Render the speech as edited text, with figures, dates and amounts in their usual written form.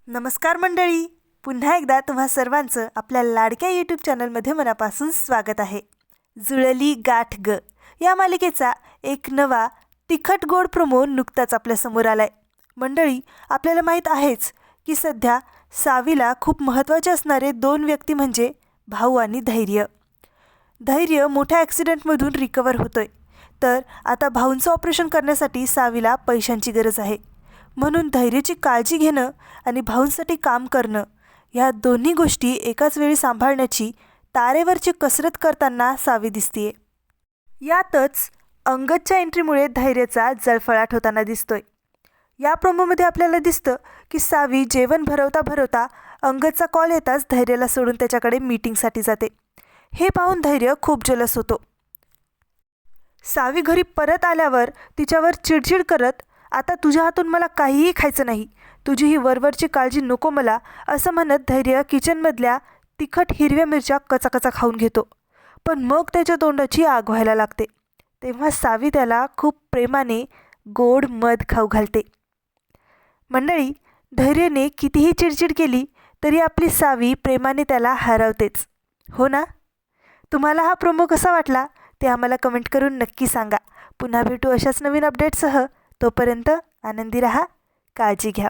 नमस्कार मंडळी, पुन्हा एकदा तुम्हा सर्वांचं आपल्या लाडक्या यूट्यूब चॅनलमध्ये मनापासून स्वागत आहे. जुळली गाठ ग या मालिकेचा एक नवा तिखट गोड प्रोमो नुकताच आपल्यासमोर आलाय. मंडळी, आपल्याला माहीत आहेच की सध्या सावीला खूप महत्त्वाचे असणारे दोन व्यक्ती म्हणजे भाऊ आणि धैर्य. धैर्य मोठ्या ॲक्सिडेंटमधून रिकवर होतोय, तर आता भाऊंचं ऑपरेशन करण्यासाठी सावीला पैशांची गरज आहे. म्हणून धैर्याची काळजी घेणं आणि भाऊंसाठी काम करणं ह्या दोन्ही गोष्टी एकाच वेळी सांभाळण्याची तारेवरची कसरत करताना सावी दिसतीये. यातच अंगदच्या एंट्रीमुळे धैर्याचा जळफळाट होताना दिसतोय. या प्रोमोमध्ये आपल्याला दिसतं की सावी जेवण भरवता अंगदचा कॉल येताच धैर्याला सोडून त्याच्याकडे मीटिंगसाठी जाते. हे पाहून धैर्य खूप जलस होतो. सावी घरी परत आल्यावर तिच्यावर चिडचिड करत, आता तुझ्या हातून मला काहीही खायचं नाही, तुझी ही वरवरची काळजी नको मला, असं म्हणत धैर्य किचनमधल्या तिखट हिरव्या मिरच्या कचाकचा खाऊन घेतो. पण मग त्याच्या तोंडाची आग व्हायला लागते. तेव्हा सावी त्याला खूप प्रेमाने गोड मध खाऊ घालते. मंडळी, धैर्यने कितीही चिडचिड केली तरी आपली सावी प्रेमाने त्याला हरवतेच, हो ना? तुम्हाला हा प्रोमो कसा वाटला ते आम्हाला कमेंट करून नक्की सांगा. पुन्हा भेटू अशाच नवीन अपडेटसह. तोपर्यंत आनंदी रहा, काळजी घ्या.